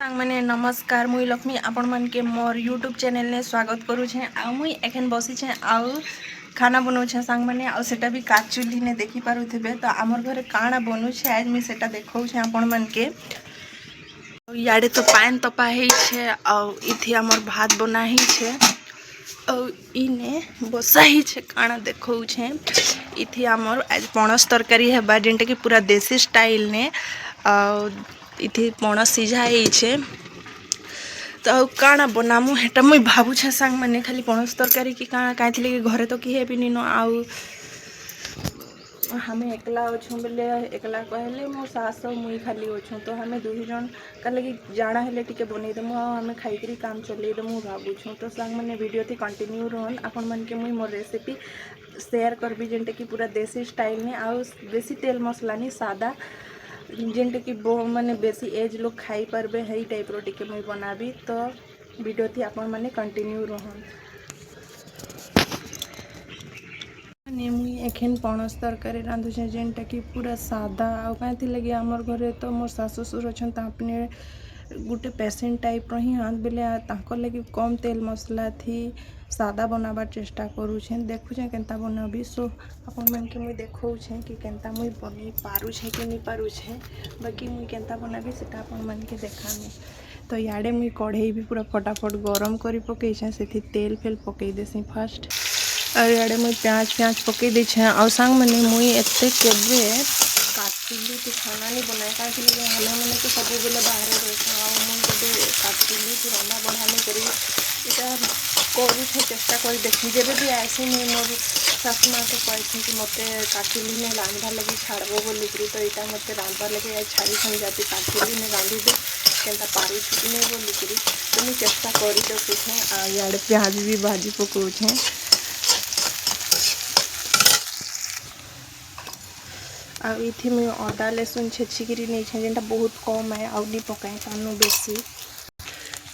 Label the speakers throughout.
Speaker 1: मैंने नमस्कार मुई लक्ष्मी आपण मन के मोर यूट्यूब चैनल ने स्वागत करुछे। आ मुई एखन बसी छे आउ खाना बनाऊे सांग मैंने आ सेटा भी काच चुल्ही ने देखी पारुथिबे। तो आमर घरे काଣା बनुछे आज मुई सेटा देखाऊछे आपण मन के। याडे तो पान तपा हेई छे आ इथि आमर भात बना ही छे आ इने बसा ही छे काଣା देखाऊछे। इथि आमर आज पणस तरकारी हेबा जेंटा कि पूरा देसी स्टाइल ने आ इथि पणस सिझा ही छे। तो काଣା बनामु हेटा मुई भाबुछे सांग माने खाली पणस तरकारी की काଣା काइथिले कि घरे तो किहे भी निनो आउ हमें एकला अछू बेले एकला कहले मो सास मुई खाली अछू तो हमें दुही जन कले कि जाना हेले टिके बनै देमु आ हमें खाइकरी काम चलै देमु भाबुछू। तो सांग माने वीडियो थी कंटिन्यू रहन आपण मन के मुई मोर रेसिपी शेयर करबी जेंटे कि पूरा देसी स्टाइल ने आउ बेसी तेल मसला नहीं सादा जेंटे कि माने बेसी एज लोग खाई पारबे हई टाइप रो टिके मुई बनाबी। तो वीडियो थी आपण माने कंटिन्यू रहन। मुई एखन पणस तरकारी रांधुछे जेनटा कि पूरा सादा आ कहीं लगे आमर घरे तो मोर सास ससुर अच्छा अपने गोटे पेसेंट टाइप रही हाँ बेले लगे कम तेल मसला थी सादा बनाबार चेष्टा करुछे देखुछे केन्ता बनाबी। सो आपण मन के मुई देखाऊछे कि केन्ता मुई बनै पारुछे कि नहीं पारुछे बाकी मुई केन्ता बनाबी सेटा आपण मन के देखामी। तो याडे मुई कढ़ई भी पूरा फटाफट गरम करी पकईछे से तेल फेल पकई देसी फास्ट और याडे मुई प्याज प्याज पकई देछे आ सांग माने मुई एते केबे काटली तो खाना नहीं बनाए काहे लगे हमें मैंने तो सब बेले बाहर रही आ मुई केबे काटली तो रंधा बढ़ा नहीं करी इटा करूछे चेष्टा कर देखी जेबे भी आसी मुई मोर सासु माँ के कहसी कि मते काटली ने रांधवा लगे छाड़बो बोलिकी तो यहाँ मते रांधवा लगे छाड़ी छड़ी जाती काटली ने रांधि दे केन्ता पारू छुटी नहीं बोलिकी तो मुझे चेष्टा कर देखुछे आ याडे प्याज भी भाजी पकाऊछे। आ इथि मुई अदा लहसुन छेचिकी नहीं जेनटा बहुत कम है आउ नहीं पकाए पानु बेसी।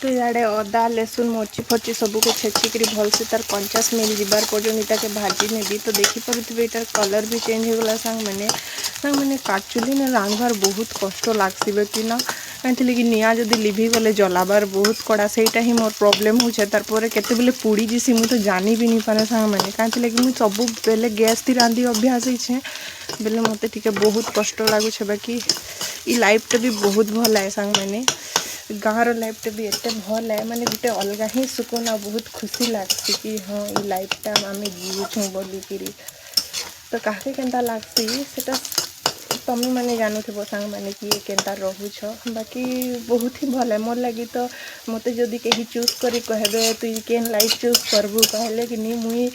Speaker 1: तो याडे अदा लहसुन मर्ची फर्ची सबको छेचिकी भलसे तार कंचा स्मेल जीवार पर्यंत इटा के भाजी नेबी। तो देखिपे इटार कलर भी चेंज होगला सांग मैंने काटचुली ने रांधवार बहुत कष्ट लागसी कि ना कहीं कि निआ जदि लिभि गले जलाबार बहुत कड़ा सेटा ही मोर प्रॉब्लम होछे तारपरे केते बेले पुड़ी जिसी मुई तो जानी भी नहीं पारे सांग मैंने कहीं कि मुई सब बेले गैस थी रांधि अभ्यास होछे बेले मते टिके बहुत कष्ट लागुछे। बाकी ई लाइफ टा भी बहुत भल है सांग मैंने गाँवर लाइफ भी एत भल है माने गोटे अलग ही सुकून आ बहुत खुशी लगसी कि हाँ ये लाइफ टा आम जीवुँ बोलिकी। तो काहे केन्ता लगसी सेटा तमें मैंने जानूथ सांग मैंने कि केन्ता रोच बाकी बहुत ही भल है मोर लगी। तो मते जदि कहीं चूज करी कहबे तु केन लाइफ चूज करबू कहले कि नहीं मुई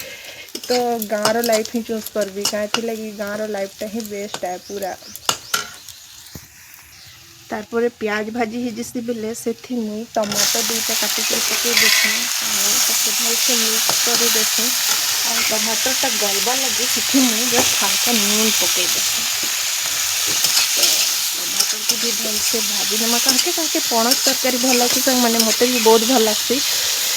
Speaker 1: तो गाँवर लाइफ ही चूज करबी कहीं लगी गाँवर लाइफटा ही बेस्ट है पूरा। तारपरे प्याज भाजी हिजिसी बेले से मुई टमाटो दुईटा काटिक पकई देसी भलसे मिक्स कर देसी और टमाटरटा गलबा लगे से मुई जस्ट हल्का नून पकई देसी। तो टमाटर को भी भलसे भाजी देमा कहे पणस तरकारी भल लगे मैंने मत भी बहुत भल लगसी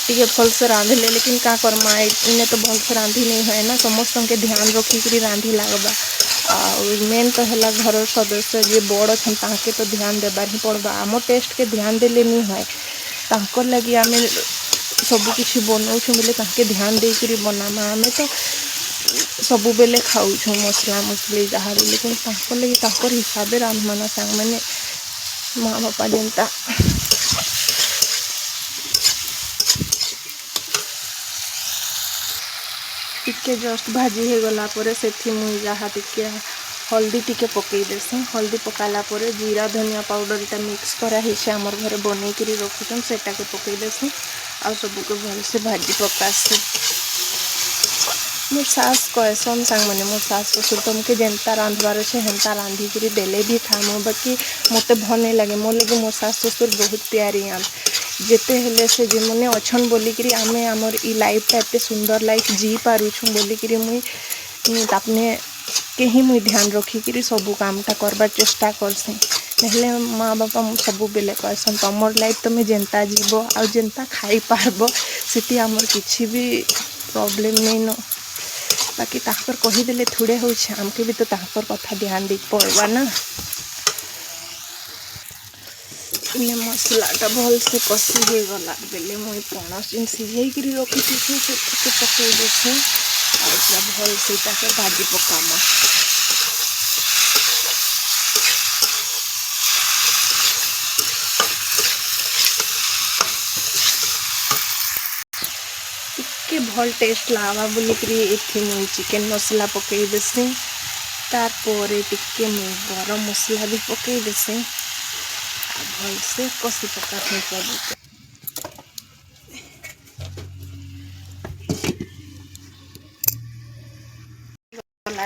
Speaker 1: टे भलसे रांधिले लेकिन क्या करमा इन्हें तो भलसे रांधि नहीं है ना समस्त के ध्यान रखिक रांधि लगवा मेन तो है घर सदस्य जे बड़ अच्छे ताके तो ध्यान देवार ही पड़वा आम टेस्ट के ध्यान देले नहीं है तांकर लगी आम सब किसी बनाऊँ बोले ताके ध्यान देकर बनामा आम तो सब बेले खाऊँ मसला मसली जहाँ भी लेकिन तांकर लगी तांकर हिसाब से रांधमाना सांग मैंने माँ बापा जेनता टिके जस्ट भाजी हो गला से मुई जहाँ टिके हल्दी टिके पकई देसी हल्दी पकाला जीरा धनिया पाउडर इटा मिक्स कराई आमर घरे बनईक रखुचन सेटा के पकई देसी आ सबको भलसे भाजी पकासी। मोर सास कहसन सांग मैंने मोर सास ससुर तुमके जेनता रांधवार अच्छे हेन्ता रांधिकी देले भी खामु बाकी मत भल नहीं लगे मोर लगे मोर सास ससुर बहुत प्यारी आम जेते हेले से जे मैंने अच्छन बोलिकी आम आमर ई लाइफटा एत सुंदर लाइफ जी पारुछुँ बोलिकी मुई तापने के ही मुई ध्यान रखिकी सबू कामटा करबार चेष्टा करसी नहले माँ बापा सब बेले कहसन तमर लाइफ तुम जेनता जीव आ जेनता खाई पारब से आमर किसी भी प्रॉब्लम नहीं न बाकी ताकर कहीदेले थोड़े हो आमके भी तो ताकर कथा ध्यान दे पड़वा ना। इने मसलाटा भल से कषि हो गला बेले मुई पणस जिन सिझेक रखी से पकई देसी पूरा भल से भाजी पकामा। टिके भल टेस्ट लावा बोलिकी एथि मुई चिकेन मसला पकई देसी तारपर टिके मुई गरम मसला भी पकई देसी भल से कषि पका सब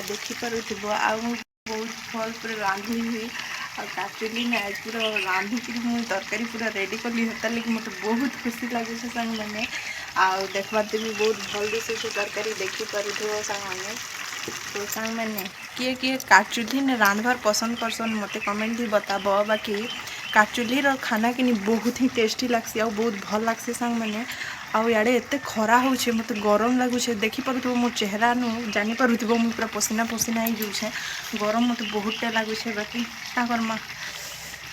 Speaker 1: देखिपुर बहुत भल पूरा रांधि हुई आक्चुअली ना पूरा रांधिक मुझे तरकारी पूरा रेडी कली हेता लगे मत बहुत खुशी लगे सांग मैंने आउ देखते भी बहुत भल दिशे से तरकारी देखिपुर सांग मैंने। तो सांग मैंने किए किए काचुली ने रांधवार पसंद करसन मत कमेंट भी बताब बाकी काचुली खाना कि बहुत ही टेस्टी लगसी और बहुत भल लगसी सांग मैंने आड़े एत खरा हो मत गरम लगुचे देखिपुर मो चेहरा नु जानीपुर मुझे पूरा पसीना पसीना ही जाऊे गरम मत बहुतटे लगुचे बाकी क्या करमा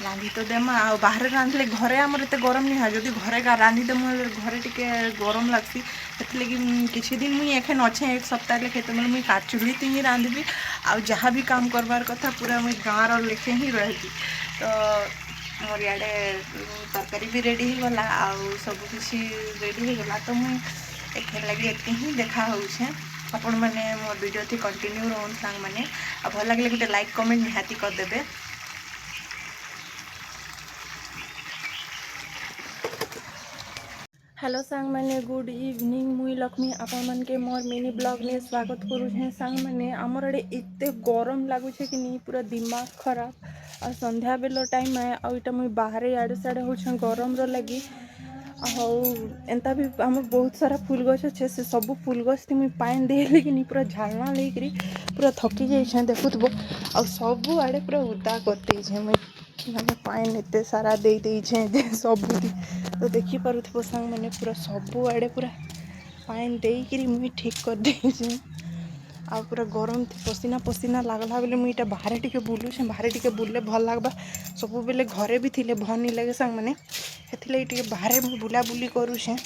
Speaker 1: रांधि तो देमा आ बाहर रांधले घरे आमर एत गरम नहीं है जदि घरे रांधिदेमु घरे टिके गरम लगसी लगी किसी दिन मुझे एखन अच्छे एक सप्ताह लेखे तो मुझे काचुली ही रांधि आ जहाँ भी काम करवार कथा पूरा मुझे गाँव लेखे ही रही तो मोर इे तरकारी भी रेडी हो गला सब किसी रेडी हो गला तो मुझे एक लगे एत ही देखा होचे आपण मैंने मोर वीडियो थी कंटिन्यू रोन सांग मैंने भल लगे गोटे लाइक कमेंट निहाती करदे। हेलो सांग मैंने गुड इवनिंग मुई लक्ष्मी आपण मन के मोर मिनी ब्लॉग में स्वागत करुछे। सांग मैंने आमर आड़े एत गरम लगुचे कि नहीं पूरा दिमाग खराब आ संध्या बेल टाइम है आईटा मुई बाहर आड़े साड़े हो गरम लगी एंता भी आम बहुत सारा फूल गछ अच्छे से सब फूल गछ मुई पानी देली कि नहीं पूरा झालना लेकरी पूरा थकी जाइए देखुब आ सब आड़े पूरा उदा करते मुई पानी एत सारा दे देछे सब तो देखिपुर सांग मैंने पूरा सब आड़े पूरा पानी देकरी मुई ठीक कर देछे आ पूरा गरम थी पसीना पसीना लगला बेले मुझे बाहर टिके बुलूचे बाहर टिके बुलले भल लगवा सब बेले घरे भी थिले भल नहीं लगे सांग मैंने से बाहर बुला बुली करुचे।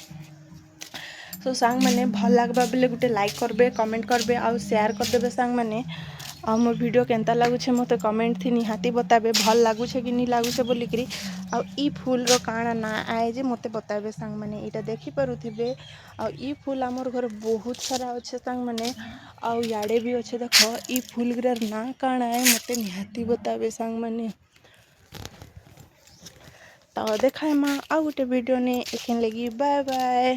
Speaker 1: तो सांग मैंने भल लगवा बेले गोटे लाइक करबे कमेंट करबे आ शेयर करदेबे सांग मैंने आ मोर वीडियो केनता लगुचे मत कमेंट थी निहाती बताबे भल लगुचे कि नहीं लगुचे बोलिकी आ ई फूल रो काଣା ना आए जे मत बताबे सांग मैंने यहाँ देखी पारुथिबे आ ई फूल आमर घर बहुत सारा अच्छे सांग मैंने आउ याड़े भी अच्छे देख ई फूल गुरार ना काଣା आए मत निहाती बताबे सांग मैंने। तो देखाए माँ आ गोटे वीडियो ने एखन लगी बाय बाय।